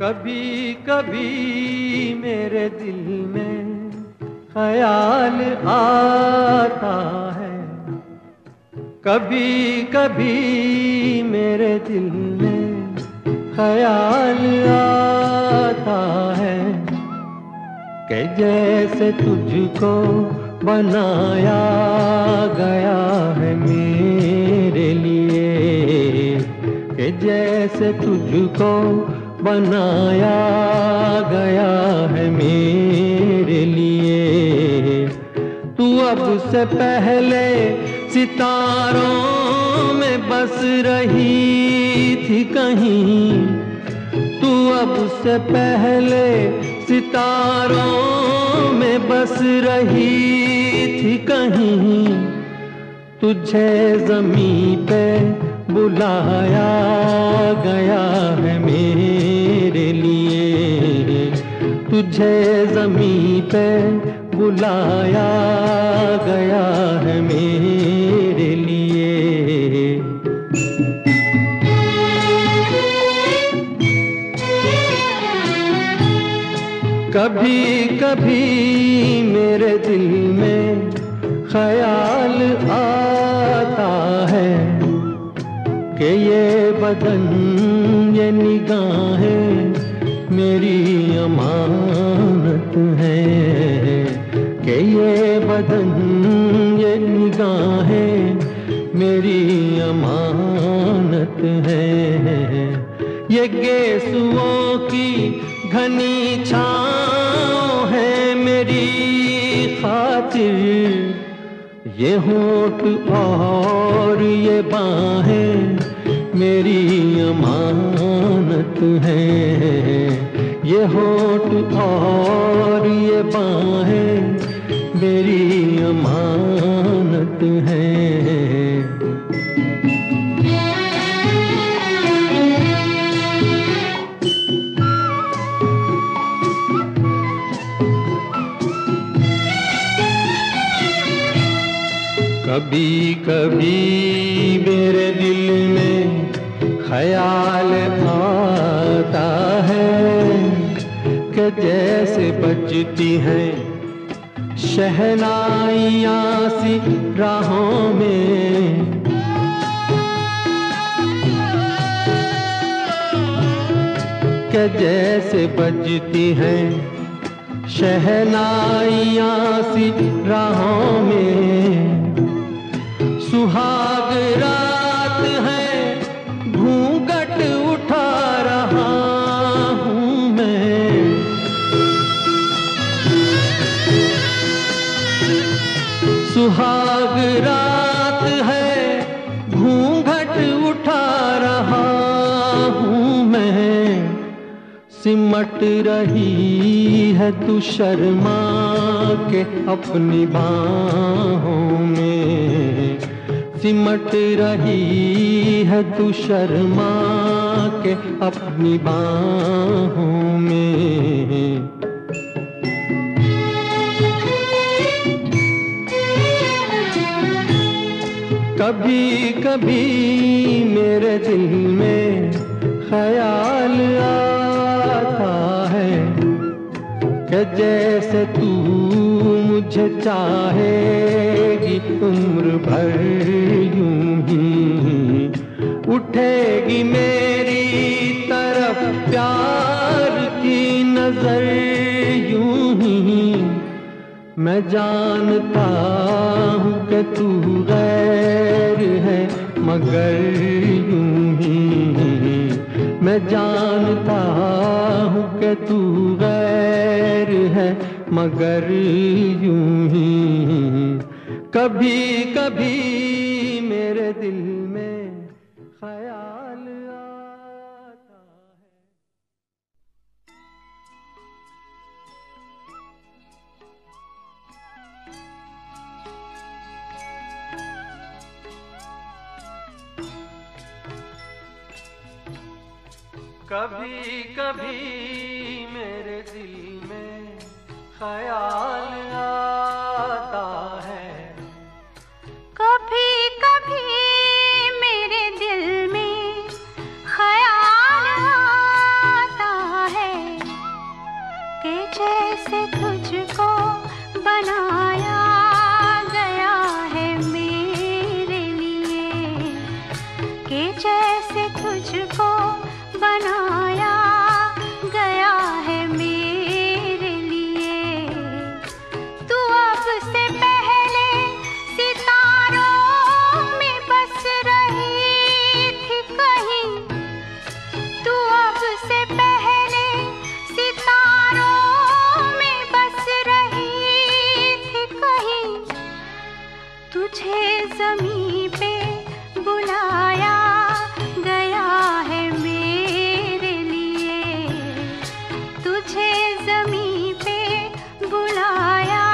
कभी कभी मेरे दिल में ख्याल आता है, कभी कभी मेरे दिल में ख्याल आता है कि जैसे तुझको बनाया गया है मेरे लिए, कि जैसे तुझको बनाया गया है मेरे लिए। तू अब से पहले सितारों में बस रही थी कहीं, तू अब से पहले सितारों में बस रही थी कहीं। तुझे ज़मीं पे बुलाया गया है मेरे लिए, तुझे ज़मीं पे बुलाया गया है मेरे लिए। कभी कभी मेरे दिल में ख्याल आता है कि ये बदन ये निगाहें मेरी अमानत है, कि ये बदन ये निगाहें मेरी अमानत है। ये गेसुओं की घनी छाँव है मेरी खातिर, ये होठ और ये बाहें मेरी अमानत है, ये होठ और ये बाहें मेरी अमानत है। कभी कभी मेरे दिल में ख्याल आता है कि जैसे बजती हैं शहनाइयाँ सी राहों में, कि जैसे बजती हैं शहनाइयाँ सी राहों में। सुहाग रात है घूंघट उठा रहा हूँ मैं, सुहाग रात है घूंघट उठा रहा हूँ मैं। सिमट रही है तू शर्मा के अपनी बाहों में, सिमट रही है तू शर्मा के अपनी बाहों में। कभी कभी मेरे दिल में ख्याल आता है कि जैसे तू मुझे चाहेगी उम्र भर यूं ही, उठेगी मेरी तरफ प्यार की नजर यूं ही। मैं जानता हूँ कि तू गैर है मगर यूं ही, मैं जानता हूँ कि तू गैर है मगर यूं ही। कभी कभी मेरे दिल में ख्याल आता है। कभी कभी मेरे दिल में ख्याल आता है, कभी कभी मेरे दिल में ख्याल आता है जैसे तुझको बनाया गया है मेरे लिए, कि जैसे तुझको बनाया गया है मेरे लिए। तू अब से पहले सितारों में बस रही थी कहीं, तू अब से पहले सितारों में बस रही थी कहीं। तुझे ज़मीं पे बुलाया गया है मेरे लिए, तुझे ज़मीं पे बुलाया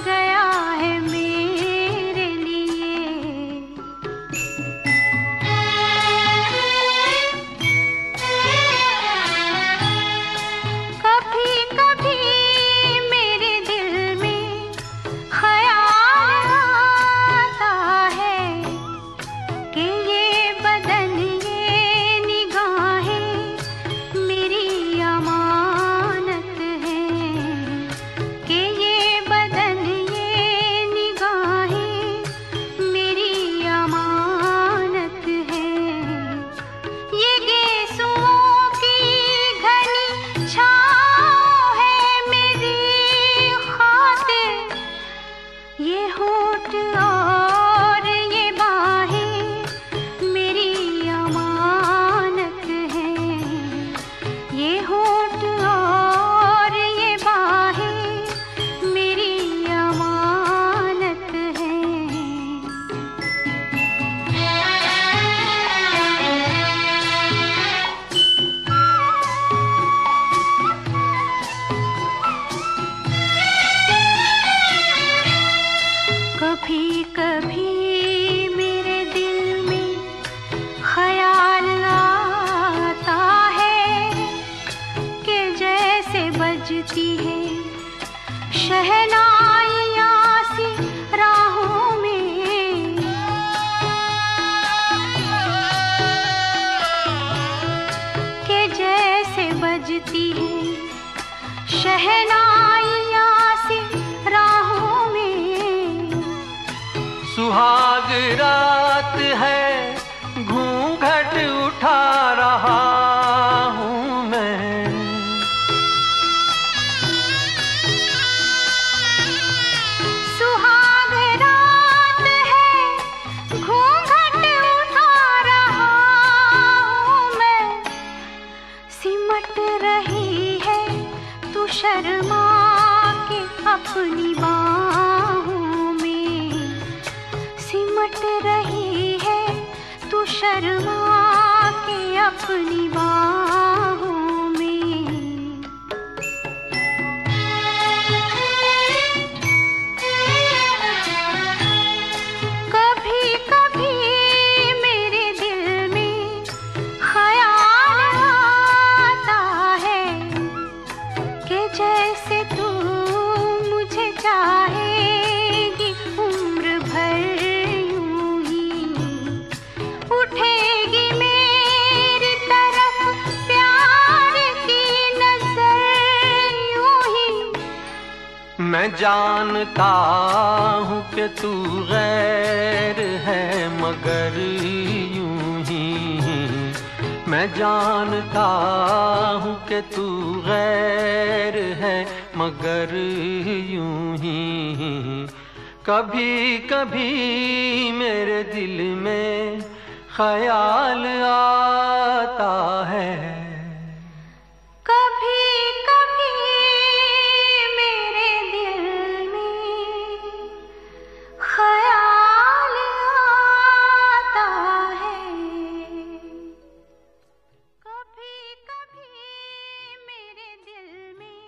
गया है मेरे लिए। कभी कभी मेरे दिल में ख्याल आता है कि ये बदन ये निगाहें मेरी अमानत हैं, कि ये बदन ये निगाहें मेरी अमानत हैं। ये गेसुओं की घनी छाँव है मेरी खातिर, ये होठ और ये बाहें मेरी अमानत हैं, ये होठ और ये बाहें मेरी अमानत हैं। कभी कभी मेरे दिल में ख्याल आता है कि जैसे बजती है शहनाइयाँ सी राहों में, कि जैसे बजती है शहनाइयाँ सी राहों में। सुहाग रात है, घूंघट उठा रहा हूँ मैं। सुहाग रात है, घूंघट उठा रहा हूँ मैं। सिमट रही है तू शर्मा के अपनी बाहों में, सिमट रही है तू शर्मा के अपनी बाहों में। कभी कभी मेरे दिल में ख्याल आता है कि जैसे तू मुझे चाहेगी उम्र भर यूं ही, उठेगी मेरी तरफ प्यार की नजर यूं ही। मैं जानता हूँ कि तू गैर है मगर यूं ही, मैं जानता हूँ कि तू गैर है मगर यूं ही। कभी कभी मेरे दिल में ख्याल आता है, कभी कभी मेरे दिल में ख्याल आता है, कभी कभी मेरे दिल में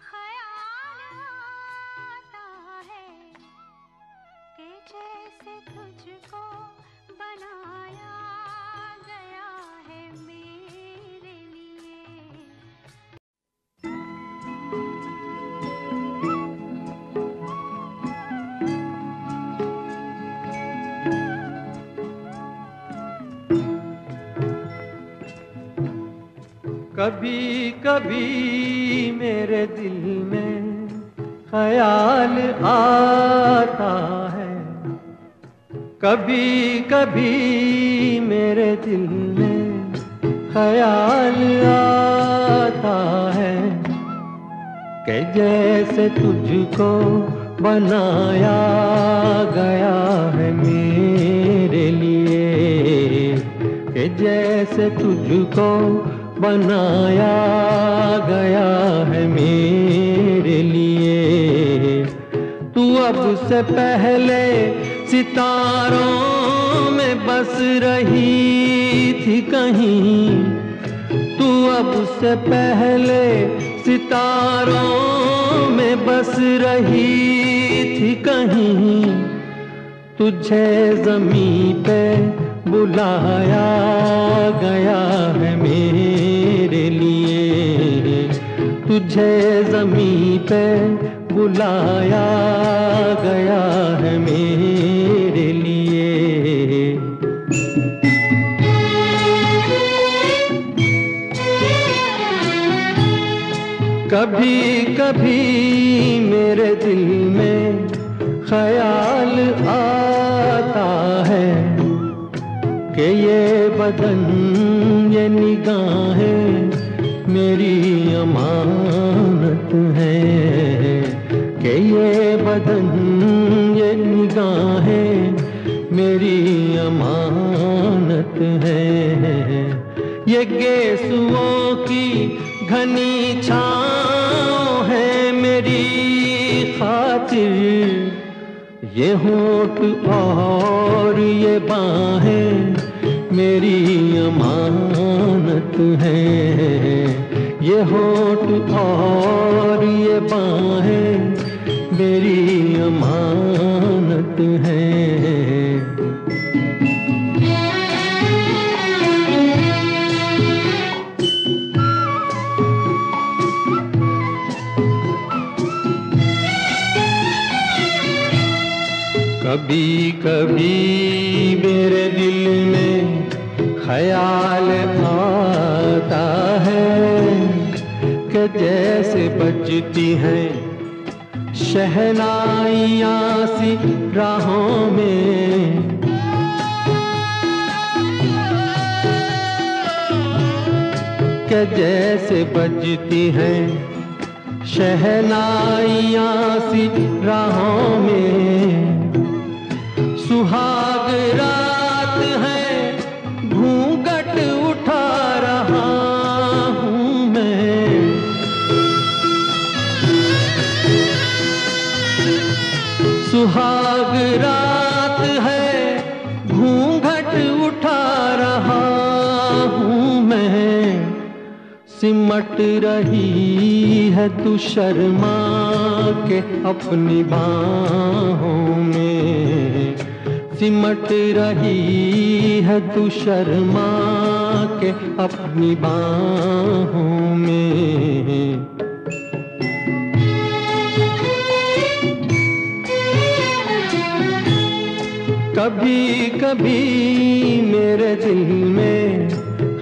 ख्याल आता है कि जैसे तुझको बनाया गया है मेरे लिए। कभी कभी मेरे दिल में ख्याल आता है, कभी कभी मेरे दिल में ख्याल आता है कि जैसे तुझको बनाया गया है मेरे लिए, कि जैसे तुझको बनाया गया है मेरे लिए। तू अब से पहले सितारों में बस रही थी कहीं, तू अब से पहले सितारों में बस रही थी कहीं। तुझे ज़मीं पे बुलाया गया है मेरे लिए, तुझे ज़मीं पे बुलाया गया है मेरे लिए। कभी कभी मेरे दिल में ख्याल आता है कि ये बदन ये निगाहें मेरी अमानत है, कि ये बदन ये निगाहें मेरी अमानत है। ये गेसुओं की घनी छाँव है मेरी खातिर, ये होठ और ये बाहें मेरी अमानत है, ये होठ और ये बाहें मेरी अमानत है। कभी कभी मेरे दिल में ख्याल आता है कि जैसे बजती हैं शहनाइयाँ सी राहों में, कि जैसे बजती हैं शहनाइयाँ सी राहों में। सुहाग रात है घूंघट उठा रहा हूँ मैं, सुहाग रात है घूंघट उठा रहा हूँ मैं। सिमट रही है तू शर्मा के अपनी बाहों में, सिमट रही है तू शर्मा के अपनी बाहों में। कभी कभी मेरे दिल में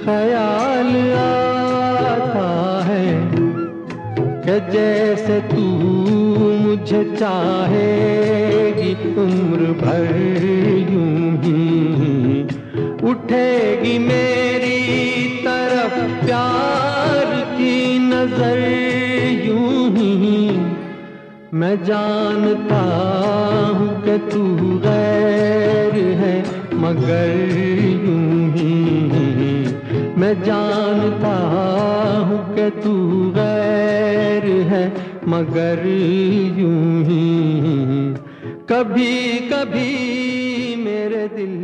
ख्याल आता है कि जैसे तू मुझे चाहेगी उम्र भर यूं ही, उठेगी मेरी तरफ प्यार की नजर यूं ही। मैं जानता हूँ कि तू गैर है मगर यूं ही, मैं जानता हूँ कि तू गैर है मगर यूं ही। कभी कभी मेरे दिल